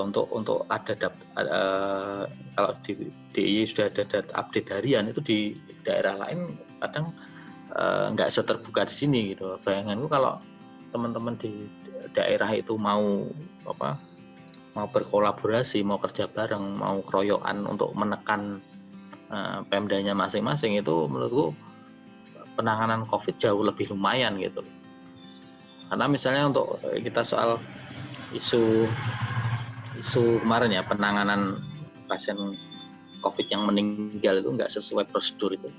untuk ada kalau di DIY sudah ada data update harian, itu di daerah lain kadang nggak seterbuka di sini gitu. Bayanganku kalau teman-teman di daerah itu mau berkolaborasi, mau kerja bareng, mau keroyokan untuk menekan Pemdanya masing-masing, itu menurutku penanganan COVID jauh lebih lumayan gitu. Karena misalnya untuk kita soal isu kemarin ya, penanganan pasien COVID yang meninggal itu nggak sesuai prosedur itu,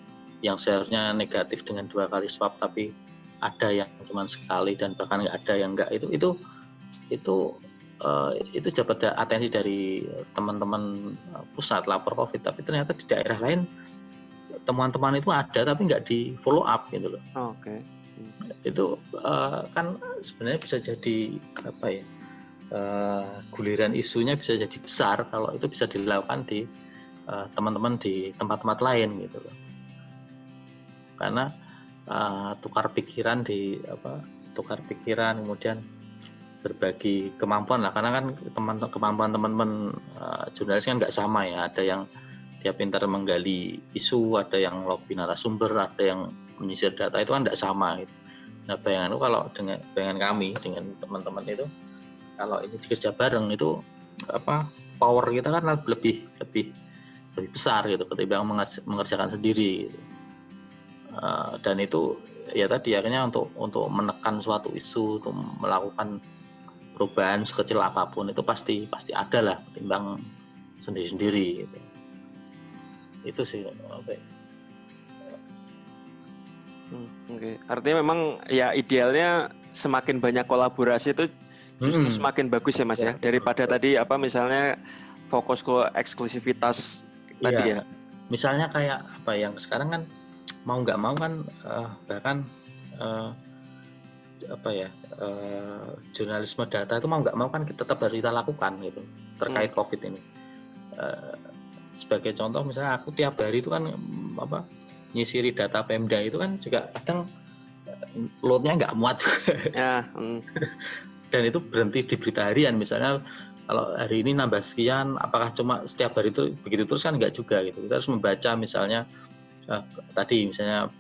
yang seharusnya negatif dengan 2 kali swab tapi ada yang cuma sekali dan bahkan nggak ada yang nggak, itu dapat atensi dari teman-teman pusat lapor COVID, tapi ternyata di daerah lain teman-teman itu ada tapi nggak di follow up gitu loh.
Oke.
Itu kan sebenarnya bisa jadi guliran isunya bisa jadi besar kalau itu bisa dilakukan di teman-teman di tempat-tempat lain gitu loh. Karena tukar pikiran kemudian berbagi kemampuan lah, karena kan kemampuan teman-teman jurnalis kan nggak sama ya, ada yang dia pintar menggali isu, ada yang lobby narasumber, ada yang menyisir data, itu kan nggak sama gitu. Nah, bayangan kalau dengan kami dengan teman-teman itu, kalau ini bekerja bareng itu power kita kan lebih besar gitu ketimbang mengerjakan sendiri gitu. Dan itu ya tadi akhirnya untuk menekan suatu isu, untuk melakukan perubahan sekecil apapun itu pasti ada lah ketimbang sendiri-sendiri gitu. Itu sih.
Oke. Artinya memang ya idealnya semakin banyak kolaborasi itu justru semakin bagus ya Mas ya, daripada tadi misalnya fokus ke eksklusivitas tadi ya.
Misalnya kayak yang sekarang kan mau nggak mau kan bahkan jurnalisme data itu mau nggak mau kan tetap harus kita lakukan gitu terkait COVID ini. Sebagai contoh misalnya aku tiap hari itu kan nyisiri data Pemda itu kan juga kadang loadnya nggak muat
Ya.
Dan itu berhenti di berita harian, misalnya kalau hari ini nambah sekian, apakah cuma setiap hari itu begitu terus kan nggak juga gitu. Kita harus membaca misalnya tadi misalnya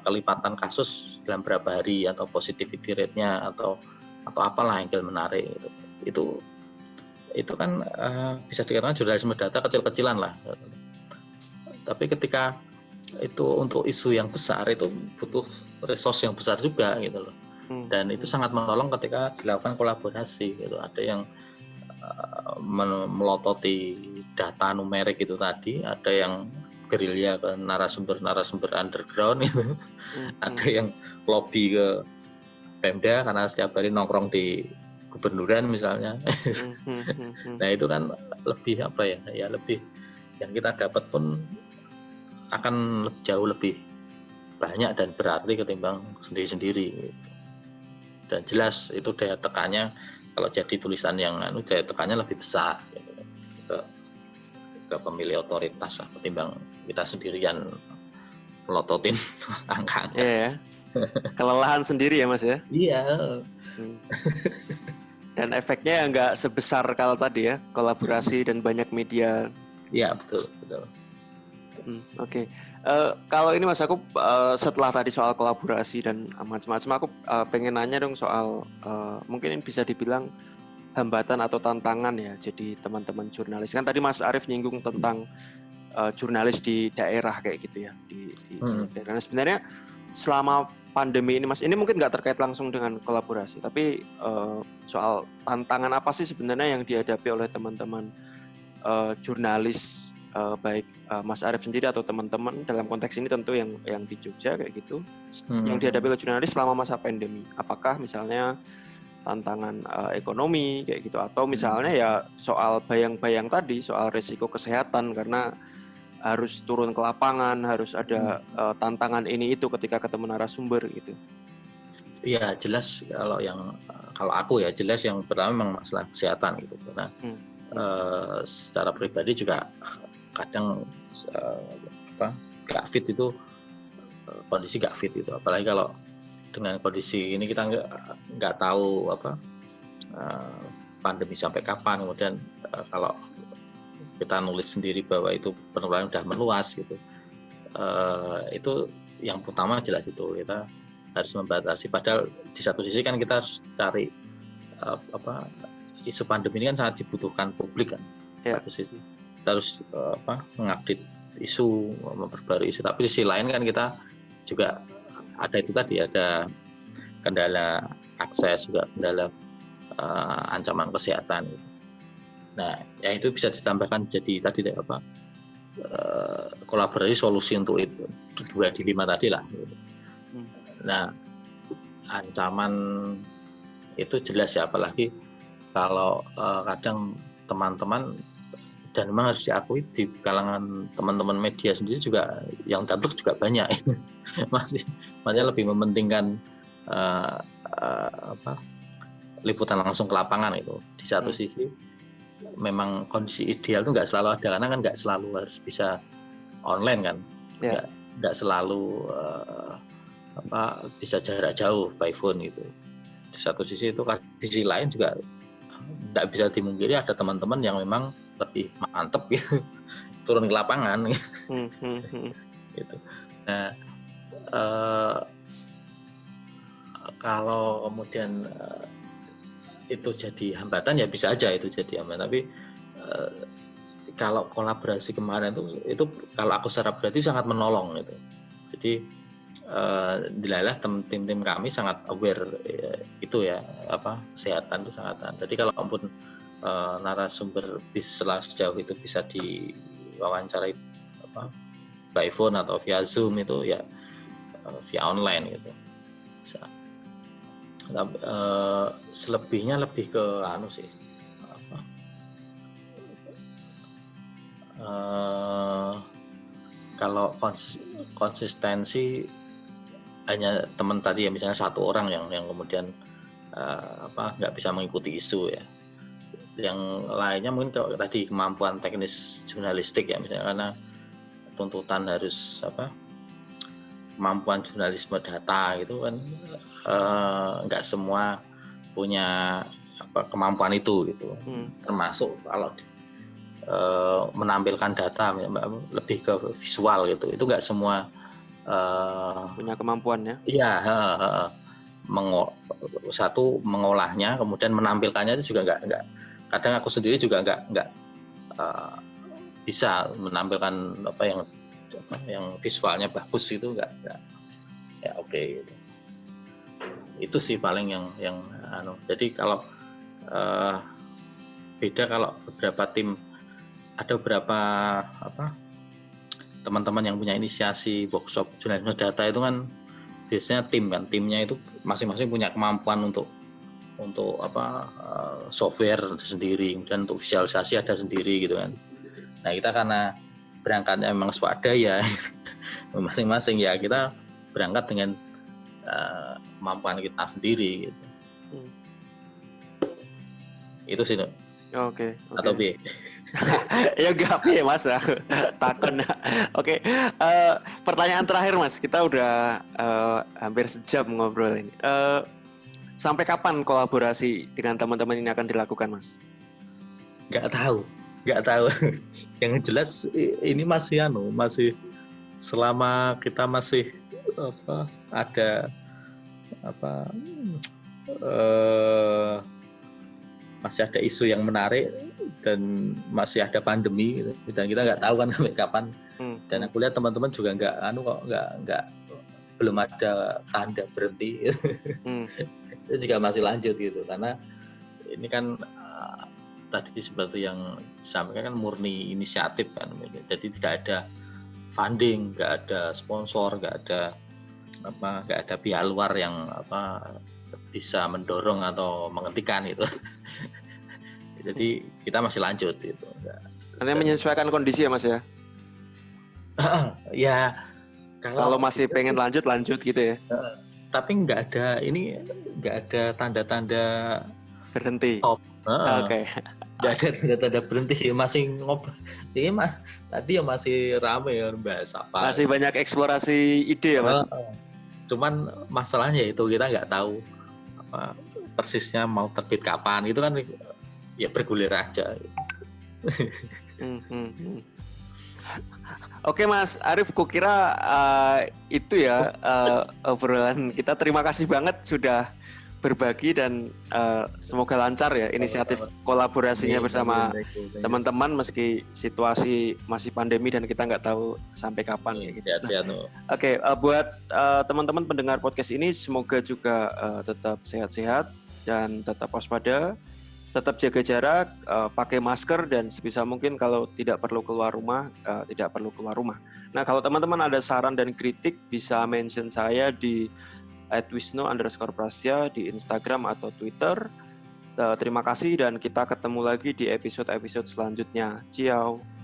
kelipatan kasus dalam berapa hari, atau positivity rate-nya, atau apalah yang menarik gitu. Itu kan bisa dikatakan jurnalisme data kecil-kecilan lah. Tapi ketika itu untuk isu yang besar itu butuh resource yang besar juga gitu loh. Dan itu sangat menolong ketika dilakukan kolaborasi gitu. Ada yang melototi data numerik itu tadi, ada yang gerilya ke narasumber underground itu, ada yang lobby ke Pemda karena setiap hari nongkrong di gubernuran misalnya. Nah itu kan lebih lebih yang kita dapat pun akan jauh lebih banyak dan berarti ketimbang sendiri-sendiri. Dan jelas itu daya tekannya kalau jadi tulisan yang daya tekannya lebih besar gitu, ke pemilih otoritas lah, ketimbang kita sendirian melototin angka-angka.
Iya. Kelelahan sendiri ya Mas ya.
Iya.
Dan efeknya nggak sebesar kalau tadi ya, kolaborasi dan banyak media.
Iya betul.
Oke. Kalau ini Mas, aku setelah tadi soal kolaborasi dan macam-macam, aku pengen nanya dong soal mungkin ini bisa dibilang hambatan atau tantangan ya. Jadi teman-teman jurnalis kan tadi Mas Arief nyinggung tentang jurnalis di daerah kayak gitu ya, di daerah. Nah, sebenarnya selama pandemi ini Mas, ini mungkin nggak terkait langsung dengan kolaborasi, tapi soal tantangan apa sih sebenarnya yang dihadapi oleh teman-teman jurnalis baik Mas Arief sendiri atau teman-teman dalam konteks ini tentu yang di Jogja kayak gitu, yang dihadapi oleh jurnalis selama masa pandemi? Apakah misalnya tantangan ekonomi kayak gitu, atau misalnya ya soal bayang-bayang tadi, soal risiko kesehatan karena harus turun ke lapangan, harus ada tantangan ini itu ketika ketemu narasumber gitu?
Iya, jelas kalau aku ya jelas yang pertama memang masalah kesehatan gitu. Karena secara pribadi juga kadang gak fit itu, kondisi gak fit itu. Apalagi kalau dengan kondisi ini kita nggak tahu pandemi sampai kapan. Kemudian kalau kita nulis sendiri bahwa itu penularan udah meluas gitu, itu yang pertama jelas itu kita harus membatasi. Padahal di satu sisi kan kita harus cari isu pandemi ini kan sangat dibutuhkan publik kan. Satu sisi kita harus mengupdate isu, memperbarui isu. Tapi di sisi lain kan kita juga ada itu tadi, ada kendala akses, juga kendala ancaman kesehatan gitu. Nah, ya itu bisa ditambahkan jadi tadi kolaborasi solusi untuk itu 2 dilema tadi lah gitu. Nah, ancaman itu jelas ya, apalagi kalau kadang teman-teman, dan memang harus diakui di kalangan teman-teman media sendiri juga yang dablek juga banyak. masih lebih mementingkan liputan langsung ke lapangan itu. Di satu sisi memang kondisi ideal itu nggak selalu ada, karena kan nggak selalu harus bisa online kan, nggak selalu bisa jarak jauh by phone gitu. Di satu sisi itu, di sisi lain juga nggak bisa dimungkiri ada teman-teman yang memang lebih mantep gitu, turun ke lapangan gitu. Nah, kalau kemudian itu jadi hambatan ya bisa aja itu jadi hambatan. Tapi kalau kolaborasi kemarin itu kalau aku secara pribadi sangat menolong gitu. Jadi dilalah tim-tim kami sangat aware itu ya, kesehatan itu sangat. Jadi kalaupun narasumber sejauh itu bisa diwawancarai by phone atau via Zoom itu ya via online gitu. Selebihnya lebih ke kalau konsistensi hanya teman tadi ya, misalnya satu orang yang kemudian nggak bisa mengikuti isu ya. Yang lainnya mungkin kalau tadi kemampuan teknis jurnalistik ya, misalnya karena tuntutan harus kemampuan jurnalisme data gitu kan, nggak semua punya kemampuan itu gitu. Termasuk kalau menampilkan data lebih ke visual gitu, itu nggak semua
punya kemampuan ya.
Iya, satu mengolahnya, kemudian menampilkannya itu juga nggak. Kadang aku sendiri juga nggak bisa menampilkan yang visualnya bagus itu nggak ya oke gitu. Itu sih paling yang jadi kalau beda kalau beberapa tim, ada beberapa teman-teman yang punya inisiasi workshop jurnalisme data itu kan biasanya timnya itu masing-masing punya kemampuan untuk software sendiri, dan untuk visualisasi ada sendiri gitu kan. Nah, kita karena berangkatnya memang swadaya masing-masing ya, kita berangkat dengan kemampuan kita sendiri gitu. Itu sih,
Oke.
Atau B.
Ya enggak ya Mas, takon. Oke. Pertanyaan terakhir Mas, kita udah hampir sejam ngobrol ini. Sampai kapan kolaborasi dengan teman-teman ini akan dilakukan Mas?
Nggak tahu. Yang jelas ini masih selama kita masih ada masih ada isu yang menarik dan masih ada pandemi gitu, dan kita nggak tahu kan sampai kapan. Dan aku lihat teman-teman juga nggak belum ada tanda berhenti. Itu juga masih lanjut gitu, karena ini kan tadi seperti yang disampaikan kan murni inisiatif kan, jadi tidak ada funding, nggak ada sponsor, nggak ada pihak luar yang bisa mendorong atau menghentikan itu. Jadi kita masih lanjut gitu.
Karena menyesuaikan kondisi ya Mas ya.
Ya
kalau masih pengen lanjut gitu ya.
Tapi nggak ada tanda-tanda
berhenti.
Stop.
Oke.
Nggak ada tanda-tanda berhenti, masih ngobrol. Ini tadi ya masih rame ya bahas apa.
Masih banyak eksplorasi ide ya Mas.
Cuman masalahnya itu kita nggak tahu persisnya mau terbit kapan. Itu kan ya bergulir aja.
Oke Mas Arief, kukira itu ya obrolan kita. Terima kasih banget sudah berbagi dan semoga lancar ya inisiatif kolaborasinya bersama teman-teman meski situasi masih pandemi dan kita nggak tahu sampai kapan ya gitu. Oke, buat teman-teman pendengar podcast ini semoga juga tetap sehat-sehat dan tetap waspada, tetap jaga jarak, pakai masker dan sebisa mungkin kalau tidak perlu keluar rumah, tidak perlu keluar rumah. Nah, kalau teman-teman ada saran dan kritik bisa mention saya di @wisnu_prastia di Instagram atau Twitter. Terima kasih dan kita ketemu lagi di episode-episode selanjutnya. Ciao.